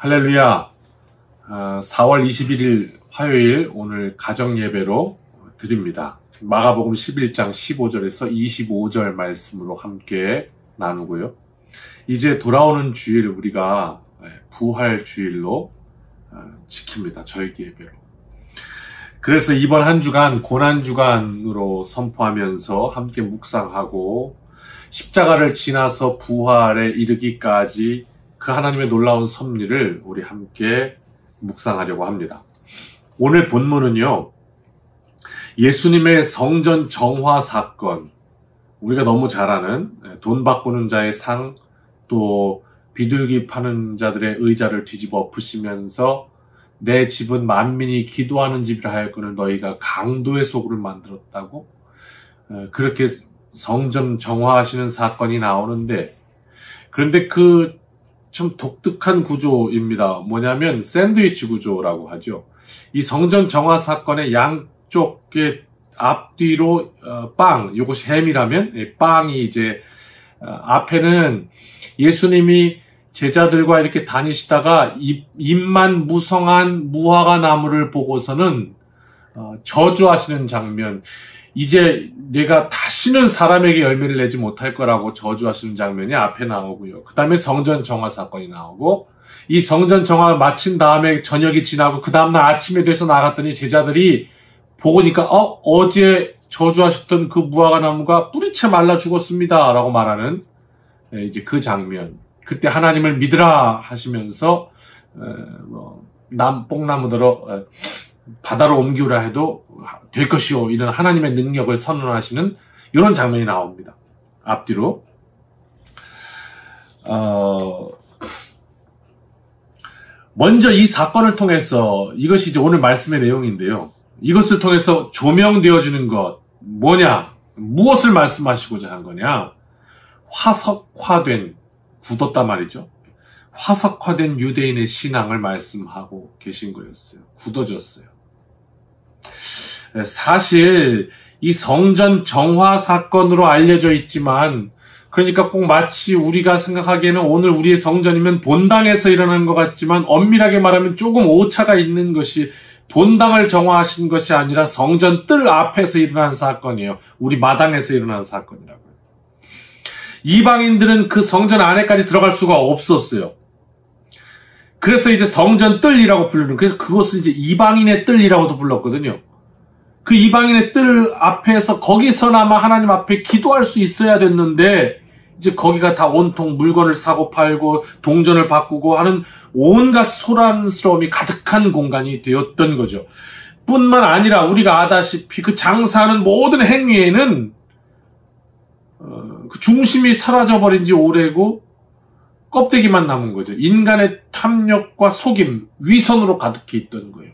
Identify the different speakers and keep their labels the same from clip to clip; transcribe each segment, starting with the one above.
Speaker 1: 할렐루야. 4월 21일 화요일 오늘 가정예배로 드립니다. 마가복음 11장 15절에서 25절 말씀으로 함께 나누고요. 이제 돌아오는 주일 우리가 부활 주일로 지킵니다. 저희 예배로. 그래서 이번 한 주간 고난주간으로 선포하면서 함께 묵상하고 십자가를 지나서 부활에 이르기까지 그 하나님의 놀라운 섭리를 우리 함께 묵상하려고 합니다. 오늘 본문은요, 예수님의 성전 정화 사건, 우리가 너무 잘 아는 돈 바꾸는 자의 상, 또 비둘기 파는 자들의 의자를 뒤집어 엎으시면서 내 집은 만민이 기도하는 집이라 하였거늘 너희가 강도의 소굴을 만들었다고, 그렇게 성전 정화하시는 사건이 나오는데, 그런데 그 좀 독특한 구조입니다. 뭐냐면 샌드위치 구조라고 하죠. 이 성전 정화 사건의 양쪽의 앞뒤로 빵, 이것이 햄이라면 빵이 이제 앞에는 예수님이 제자들과 이렇게 다니시다가 잎만 무성한 무화과 나무를 보고서는 저주하시는 장면, 이제 내가 다시는 사람에게 열매를 내지 못할 거라고 저주하시는 장면이 앞에 나오고요. 그 다음에 성전 정화 사건이 나오고, 이 성전 정화 마친 다음에 저녁이 지나고 그 다음날 아침에 돼서 나갔더니 제자들이 보니까 어제 저주하셨던 그 무화과 나무가 뿌리채 말라 죽었습니다 라고 말하는 이제 그 장면. 그때 하나님을 믿으라 하시면서 뽕나무더러 바다로 옮기우라 해도 될 것이요, 이런 하나님의 능력을 선언하시는 이런 장면이 나옵니다. 앞뒤로. 먼저 이 사건을 통해서, 이것이 이제 오늘 말씀의 내용인데요, 이것을 통해서 조명되어지는 것 뭐냐, 무엇을 말씀하시고자 한 거냐, 화석화된, 굳었단 말이죠. 화석화된 유대인의 신앙을 말씀하고 계신 거였어요. 굳어졌어요. 사실 이 성전 정화 사건으로 알려져 있지만, 그러니까 꼭 마치 우리가 생각하기에는 오늘 우리의 성전이면 본당에서 일어난 것 같지만, 엄밀하게 말하면 조금 오차가 있는 것이, 본당을 정화하신 것이 아니라 성전 뜰 앞에서 일어난 사건이에요. 우리 마당에서 일어난 사건이라고요. 이방인들은 그 성전 안에까지 들어갈 수가 없었어요. 그래서 이제 성전 뜰이라고 부르는, 그래서 그것을 이제 이방인의 뜰이라고도 불렀거든요. 그 이방인의 뜰 앞에서, 거기서나마 하나님 앞에 기도할 수 있어야 됐는데, 이제 거기가 다 온통 물건을 사고 팔고 동전을 바꾸고 하는 온갖 소란스러움이 가득한 공간이 되었던 거죠. 뿐만 아니라 우리가 아다시피 그 장사하는 모든 행위에는 그 중심이 사라져버린 지 오래고 껍데기만 남은 거죠. 인간의 탐욕과 속임, 위선으로 가득해 있던 거예요.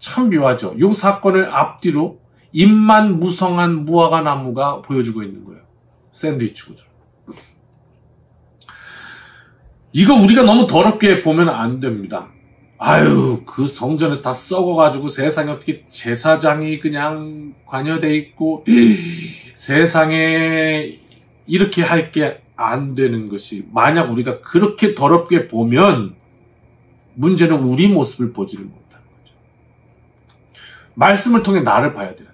Speaker 1: 참 묘하죠. 이 사건을 앞뒤로 잎만 무성한 무화과 나무가 보여주고 있는 거예요. 샌드위치 구조. 이거 우리가 너무 더럽게 보면 안 됩니다. 아유, 그 성전에서 다 썩어가지고 세상에 어떻게 제사장이 그냥 관여돼 있고, 세상에 이렇게 할 게 안 되는 것이, 만약 우리가 그렇게 더럽게 보면 문제는 우리 모습을 보지를 못하는 거죠. 말씀을 통해 나를 봐야 되는데,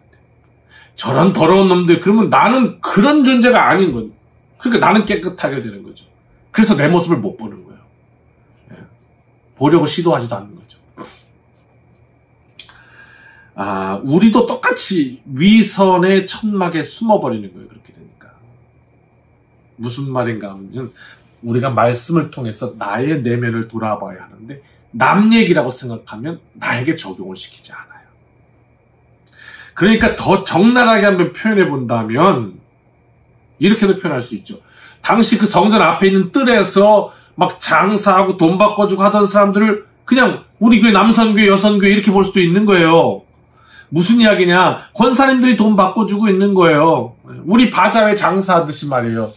Speaker 1: 저런 더러운 놈들, 그러면 나는 그런 존재가 아닌 거예요. 그러니까 나는 깨끗하게 되는 거죠. 그래서 내 모습을 못 보는 거예요. 보려고 시도하지도 않는 거죠. 우리도 똑같이 위선의 천막에 숨어버리는 거예요. 그렇게 되니까. 무슨 말인가 하면, 우리가 말씀을 통해서 나의 내면을 돌아봐야 하는데, 남 얘기라고 생각하면 나에게 적용을 시키지 않아요. 그러니까 더 적나라하게 한번 표현해 본다면, 이렇게도 표현할 수 있죠. 당시 그 성전 앞에 있는 뜰에서 막 장사하고 돈 바꿔주고 하던 사람들을 그냥 우리 교회 남선교회, 여선교회 이렇게 볼 수도 있는 거예요. 무슨 이야기냐? 권사님들이 돈 바꿔주고 있는 거예요. 우리 바자회 장사하듯이 말이에요.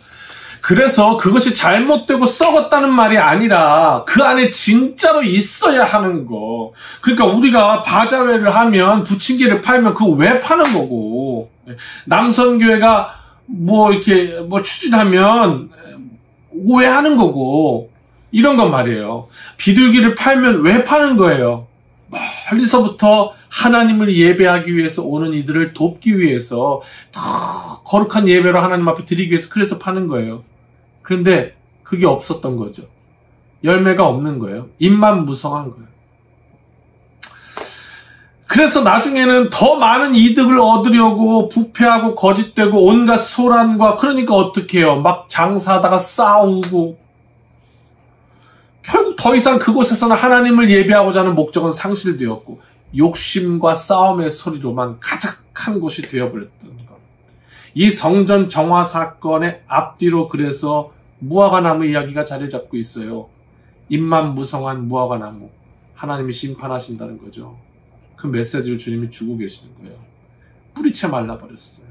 Speaker 1: 그래서 그것이 잘못되고 썩었다는 말이 아니라 그 안에 진짜로 있어야 하는 거. 그러니까 우리가 바자회를 하면, 부침개를 팔면 그거 왜 파는 거고, 남선교회가 뭐 이렇게 뭐 추진하면 오해하는 거고, 이런 건 말이에요. 비둘기를 팔면 왜 파는 거예요? 멀리서부터 하나님을 예배하기 위해서 오는 이들을 돕기 위해서 더 거룩한 예배로 하나님 앞에 드리기 위해서 그래서 파는 거예요. 그런데 그게 없었던 거죠. 열매가 없는 거예요. 입만 무성한 거예요. 그래서 나중에는 더 많은 이득을 얻으려고 부패하고 거짓되고 온갖 소란과, 그러니까 어떻게 해요? 막 장사하다가 싸우고, 결국 더 이상 그곳에서는 하나님을 예배하고자 하는 목적은 상실되었고 욕심과 싸움의 소리로만 가득한 곳이 되어버렸던 것. 이 성전 정화 사건의 앞뒤로 그래서 무화과나무 이야기가 자리를 잡고 있어요. 입만 무성한 무화과나무, 하나님이 심판하신다는 거죠. 그 메시지를 주님이 주고 계시는 거예요. 뿌리채 말라버렸어요.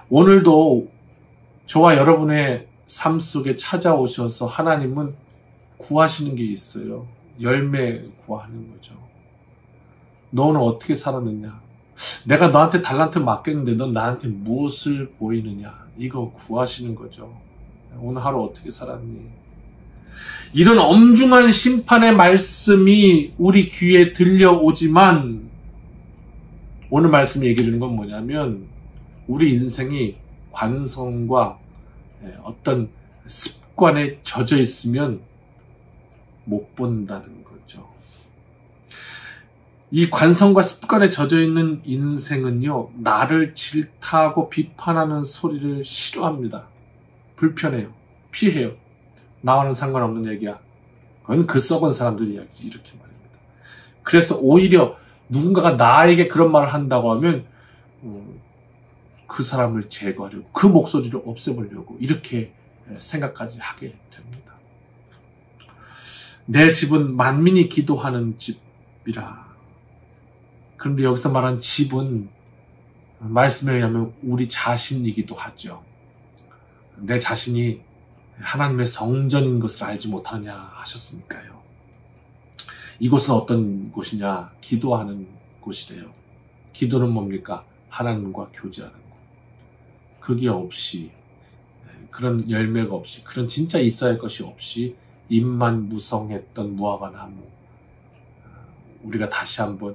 Speaker 1: 오늘도 저와 여러분의 삶 속에 찾아오셔서 하나님은 구하시는 게 있어요. 열매 구하는 거죠. 너는 어떻게 살았느냐? 내가 너한테 달란트 맡겼는데 넌 나한테 무엇을 보이느냐? 이거 구하시는 거죠. 오늘 하루 어떻게 살았니? 이런 엄중한 심판의 말씀이 우리 귀에 들려오지만 오늘 말씀이 얘기해 주는 건 뭐냐면 우리 인생이 관성과 어떤 습관에 젖어 있으면 못 본다는 거죠. 이 관성과 습관에 젖어 있는 인생은요, 나를 질타하고 비판하는 소리를 싫어합니다. 불편해요. 피해요. 나와는 상관없는 얘기야. 그건 그 썩은 사람들 이야기지. 이렇게 말입니다. 그래서 오히려 누군가가 나에게 그런 말을 한다고 하면 그 사람을 제거하려고, 그 목소리를 없애보려고 이렇게 생각까지 하게 됩니다. 내 집은 만민이 기도하는 집이라. 그런데 여기서 말하는 집은 말씀에 의하면 우리 자신이기도 하죠. 내 자신이 하나님의 성전인 것을 알지 못하느냐 하셨으니까요. 이곳은 어떤 곳이냐? 기도하는 곳이래요. 기도는 뭡니까? 하나님과 교제하는 곳. 그게 없이, 그런 열매가 없이, 그런 진짜 있어야 할 것이 없이 입만 무성했던 무화과나무, 우리가 다시 한번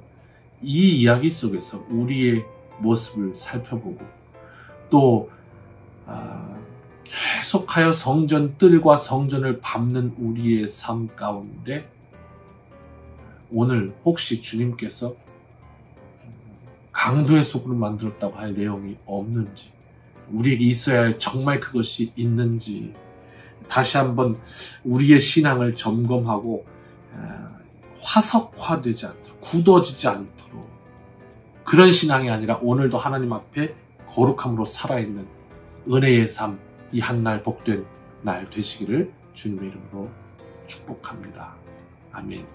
Speaker 1: 이 이야기 속에서 우리의 모습을 살펴보고 또 계속하여 성전 뜰과 성전을 밟는 우리의 삶 가운데 오늘 혹시 주님께서 강도의 속으로 만들었다고 할 내용이 없는지, 우리에게 있어야 할 정말 그것이 있는지 다시 한번 우리의 신앙을 점검하고 화석화되지 않도록, 굳어지지 않도록, 그런 신앙이 아니라 오늘도 하나님 앞에 거룩함으로 살아있는 은혜의 삶, 이 한날 복된 날 되시기를 주님의 이름으로 축복합니다. 아멘.